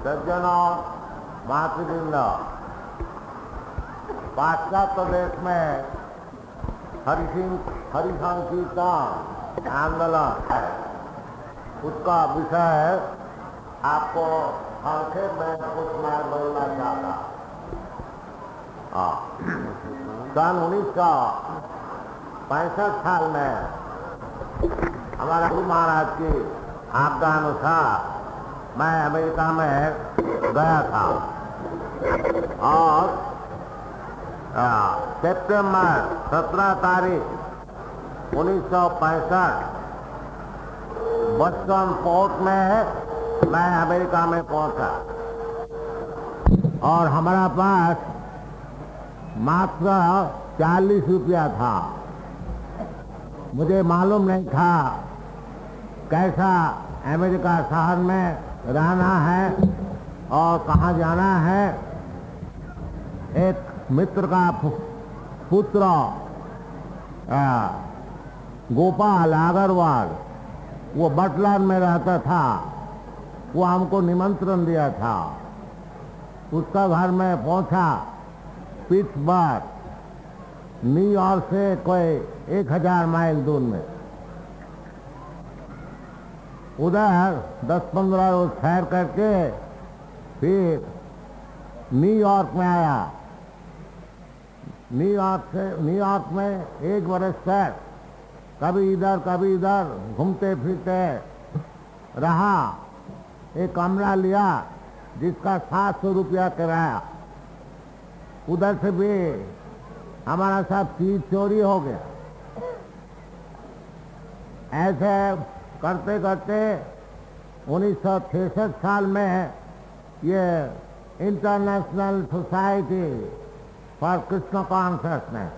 सज्जनों, मातृवृंद, पाश्चात्य देश में हरिसंकीर्तन आंदोलन है, उसका विषय आपको संक्षेप में कुछ मैं बोलना चाहता। सन 1965 साल में हमारा गुरु महाराज की आज्ञा अनुसार मैं अमेरिका में गया था और सितंबर 17 तारीख 1965 बस्टन पोर्ट में मैं अमेरिका में पहुंचा और हमारा पास मात्र 40 रुपया था। मुझे मालूम नहीं था कैसा अमेरिका शहर में रहना है और कहाँ जाना है। एक मित्र का पुत्र गोपाल अग्रवाल, वो बटलर में रहता था, वो हमको निमंत्रण दिया था। उसका घर में पहुंचा पिट्सबर्ग, न्यूयॉर्क से कोई 1000 माइल दूर में। उधर 10-15 रोज ठहर करके फिर न्यूयॉर्क में आया। न्यूयॉर्क में 1 बरस तक कभी इधर घूमते फिरते रहा। एक कमरा लिया जिसका 700 रुपया किराया। उधर से भी हमारा सब चीज चोरी हो गया। ऐसे करते करते 1966 साल में ये international society for Krishna consciousness,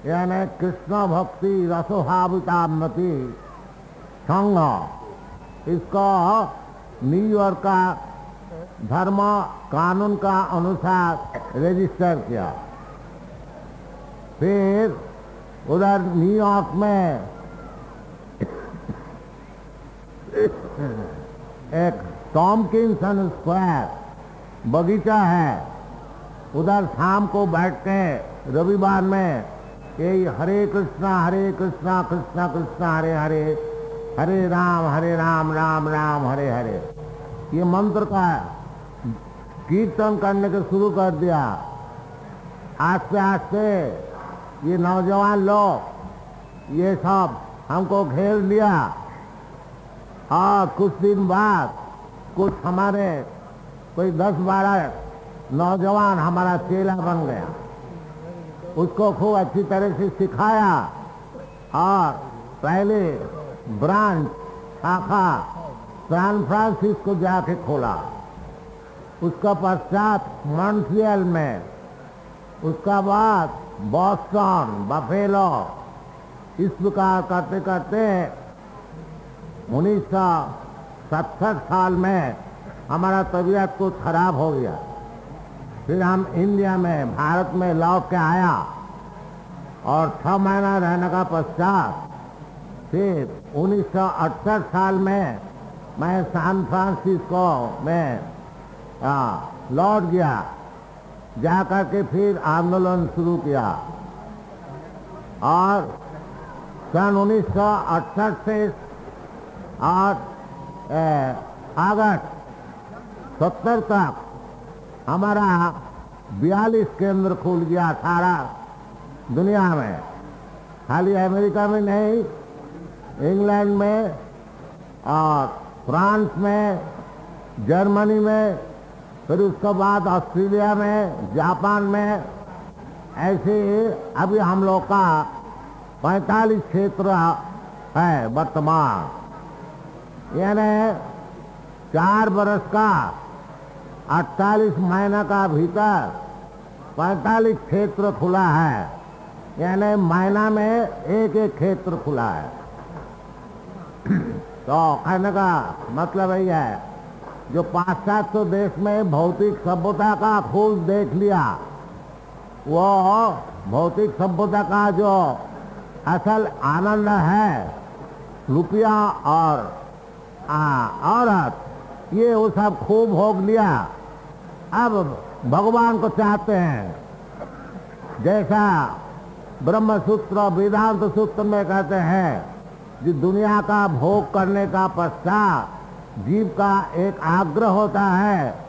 यानी कृष्ण भक्ति रसोहावितामति संघ, इसको न्यूयॉर्क का धर्म कानून का अनुसार रजिस्टर किया। फिर उधर न्यूयॉर्क में एक टॉमकिंसन स्क्वायर बगीचा है। उधर शाम को बैठते रविवार में यही हरे कृष्णा कृष्णा कृष्णा हरे हरे, हरे राम राम राम हरे हरे, ये मंत्र का कीर्तन करने के शुरू कर दिया। आस्ते आस्ते ये नौजवान लोग ये सब हमको घेर लिया और कुछ दिन बाद कुछ हमारे कोई 10-12 नौजवान हमारा चेला बन गया। उसको खूब अच्छी तरह से सिखाया और पहले ब्रांच शाखा सैन फ्रांसिस्को जाके खोला, उसका पश्चात मॉन्ट्रियल में, उसका बाद बॉस्टन, बफेलो, इस प्रकार करते करते 1967 साल में हमारा तबीयत कुछ खराब हो गया। फिर हम इंडिया में, भारत में लौट के आया और 6 महीना रहने का पश्चात फिर 1968 साल में मैं सैन फ्रांसिस्को में लौट गया। जाकर के फिर आंदोलन शुरू किया और सन 1968 से अगस्त 70 तक हमारा 42 केंद्र खुल गया सारा दुनिया में, खाली अमेरिका में नहीं, इंग्लैंड में और फ्रांस में, जर्मनी में, फिर उसके बाद ऑस्ट्रेलिया में, जापान में। ऐसे अभी हम लोग का 45 क्षेत्र है वर्तमान, यानी 4 बरस का 48 महीना का भीतर 45 क्षेत्र खुला है, यानी महीना में एक क्षेत्र खुला है। तो कहने का मतलब यही है, जो पाश्चात्य देश में भौतिक सभ्यता का खोज देख लिया, वो भौतिक सभ्यता का जो असल आनंद है रुपया और औरत, ये वो सब खूब भोग लिया। अब भगवान को चाहते हैं, जैसा ब्रह्म सूत्र वेदांत सूत्र में कहते हैं कि दुनिया का भोग करने का पश्चात जीव का एक आग्रह होता है,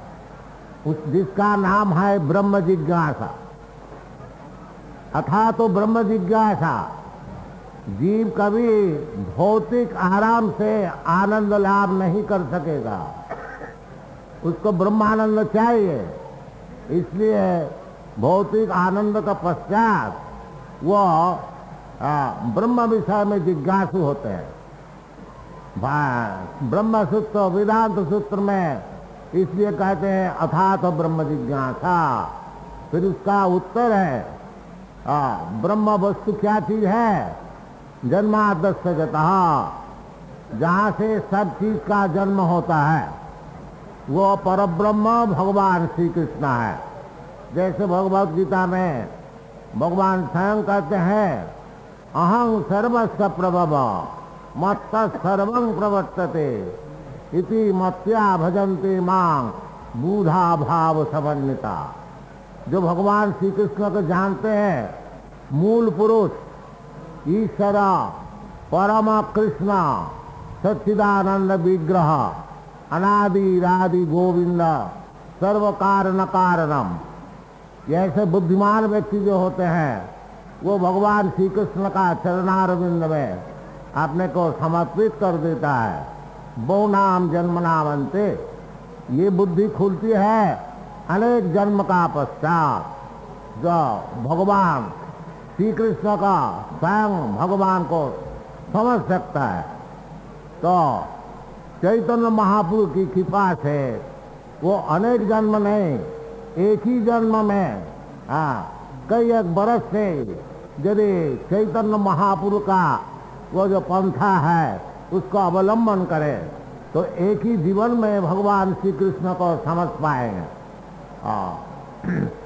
जिसका नाम है ब्रह्म जिज्ञासा। अथा तो ब्रह्म जिज्ञासा, जीव कभी भौतिक आराम से आनंद लाभ नहीं कर सकेगा, उसको ब्रह्मानंद चाहिए। इसलिए भौतिक आनंद का पश्चात वो ब्रह्म विषय में जिज्ञासु होते हैं। ब्रह्म सूत्र वेदांत सूत्र में इसलिए कहते हैं अथात ब्रह्म जिज्ञासा। फिर उसका उत्तर है ब्रह्म वस्तु क्या चीज है? जन्माद्यस्य जतः, जहाँ से सब चीज का जन्म होता है वो परब्रह्म भगवान श्री कृष्ण है। जैसे भगवद गीता में भगवान स्वयं कहते हैं अहं सर्वस्य प्रभव मत्तः सर्वं प्रवर्तते इति मत्या भजन्ते मां बूढ़ा भाव समन्विता। जो भगवान श्री कृष्ण को जानते हैं, मूल पुरुष ईश्वर परम कृष्ण सच्चिदानंद विग्रह अनादि रादि गोविंद सर्व कारण कारणम, ऐसे बुद्धिमान व्यक्ति जो होते हैं वो भगवान श्री कृष्ण का चरणारविंद में अपने को समर्पित कर देता है। बहुनाम जन्मनाम अंते, ये बुद्धि खुलती है अनेक जन्म का पश्चात, जो भगवान श्री कृष्ण का स्वयं भगवान को समझ सकता है। तो चैतन्य महापुरुष की कृपा से वो अनेक जन्म नहीं, एक ही जन्म में कई एक बरस से यदि चैतन्य महापुरुष का वो जो पंथा है उसको अवलंबन करे तो एक ही जीवन में भगवान श्री कृष्ण को समझ पाएंगे।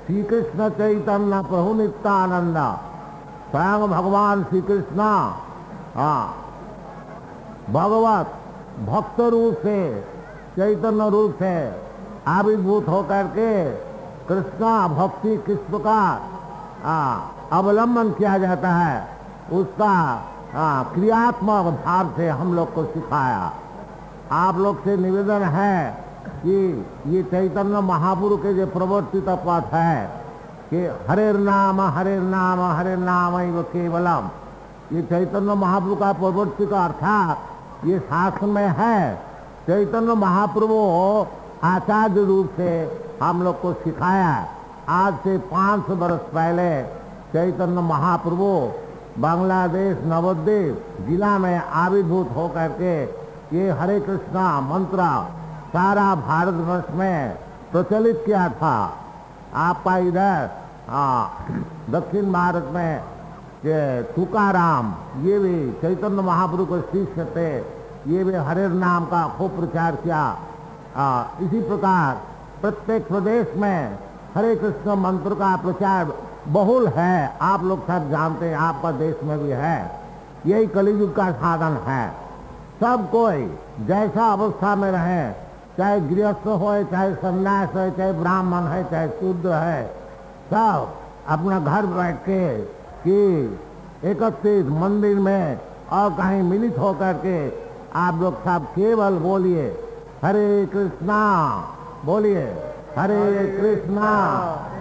श्री कृष्ण चैतन्य प्रभु नित्यानंद, स्वयं भगवान श्री कृष्ण भगवत भक्त रूप से चैतन्य रूप से आविर्भूत होकर के कृष्णा भक्ति किस्म का अवलंबन किया जाता है, उसका क्रियात्मक भाव से हम लोग को सिखाया। आप लोग से निवेदन है कि ये चैतन्य महापुरुष के जो प्रवर्तित पथ है कि हरे नाम हरे नाम हरे नाम एव केवलम, ये चैतन्य महापुरुष का प्रवर्तित अर्थात ये शास्त्र में है। चैतन्य महाप्रभु आचार्य रूप से हम लोग को सिखाया। आज से 500 वर्ष पहले चैतन्य महाप्रभु बांग्लादेश नवद्वीप जिला में आविर्भूत होकर के ये हरे कृष्णा मंत्र सारा भारतवर्ष में प्रचलित किया था। आपका इधर दक्षिण भारत में ये तुकाराम, ये भी चैतन्य महाप्रभु को शिष्य थे, ये भी हरे नाम का खूब प्रचार किया। इसी प्रकार प्रत्येक प्रदेश में हरे कृष्ण मंत्र का प्रचार बहुल है। आप लोग सब जानते हैं, आपका देश में भी है। यही कलियुग का साधन है। सब कोई जैसा अवस्था में रहे, चाहे गृहस्थ हो, चाहे सन्यास है, चाहे ब्राह्मण है, चाहे शूद्र है, सब अपना घर बैठ के कि एकत्रित मंदिर में और कहीं मिलित होकर के आप लोग सब केवल बोलिए हरे कृष्णा, बोलिए हरे कृष्णा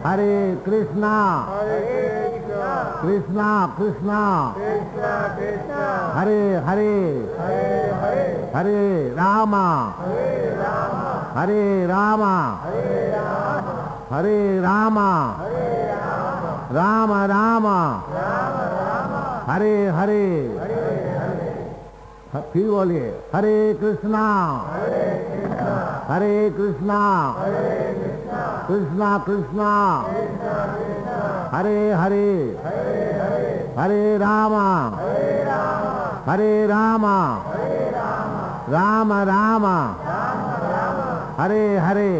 हरे कृष्णा कृष्णा कृष्णा हरे हरे हरे रामा हरे रामा हरे रामा राम रामा हरे हरे। फिर बोलिए हरे कृष्णा हरे कृष्णा कृष्णा कृष्णा हरे हरे हरे रामा हरे रामा राम रामा हरे हरे।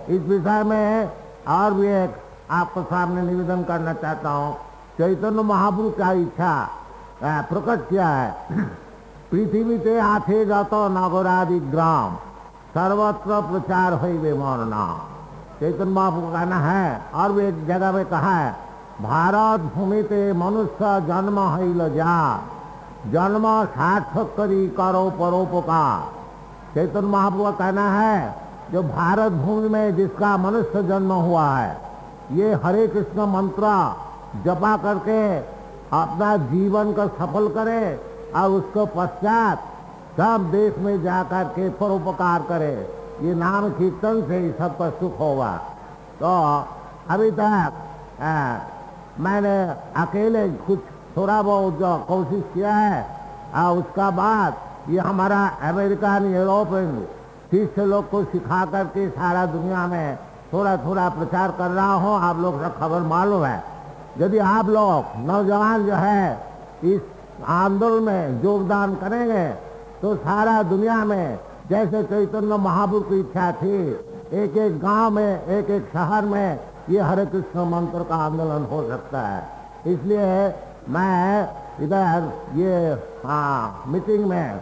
इस विषय में और भी एक आपको सामने निवेदन करना चाहता हूँ। चैतन्य महाप्रभु का इच्छा प्रकट किया है पृथ्वीते आथे जतो नगरादि ग्राम सर्वत्र प्रचार होइबे मोर नाम। चैतन्य महाप्रभु का कहना है, और भी एक जगह में कहा है, भारत भूमिते मनुष्य जन्म हईल जा, जन्म सार्थक करी करो परोपकार। चैतन्य महाप्रभु का कहना है, जो भारत भूमि में जिसका मनुष्य जन्म हुआ है, ये हरे कृष्ण मंत्र जपा करके अपना जीवन को सफल करे और उसको पश्चात सब देश में जाकर के परोपकार करे। ये नाम कीर्तन से ही सबका सुख होगा। तो अभी तक मैंने अकेले कुछ थोड़ा बहुत जो कोशिश किया है, और उसका बाद ये हमारा अमेरिकन यूरोपियन शिष्य लोग को सिखा करके सारा दुनिया में थोड़ा थोड़ा प्रचार कर रहा हूँ। आप लोग को खबर मालूम है। यदि आप लोग नौजवान जो है इस आंदोलन में योगदान करेंगे तो सारा दुनिया में, जैसे चैतन्य महाप्रभु की इच्छा थी, एक एक गांव में, एक एक शहर में ये हरे कृष्ण मंत्र का आंदोलन हो सकता है। इसलिए मैं इधर ये मीटिंग में,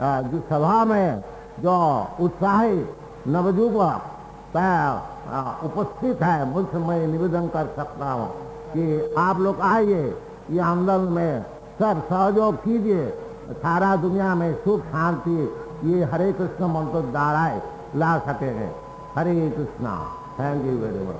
जो सभा में जो उत्साही नवयुवक उपस्थित है, मुझसे मैं निवेदन कर सकता हूँ कि आप लोग आइए, ये आंदोलन में सब सहयोग कीजिए। सारा दुनिया में सुख शांति ये हरे कृष्ण मंत्र द्वारा ला सकेंगे। Hare Krishna. Thank you very much.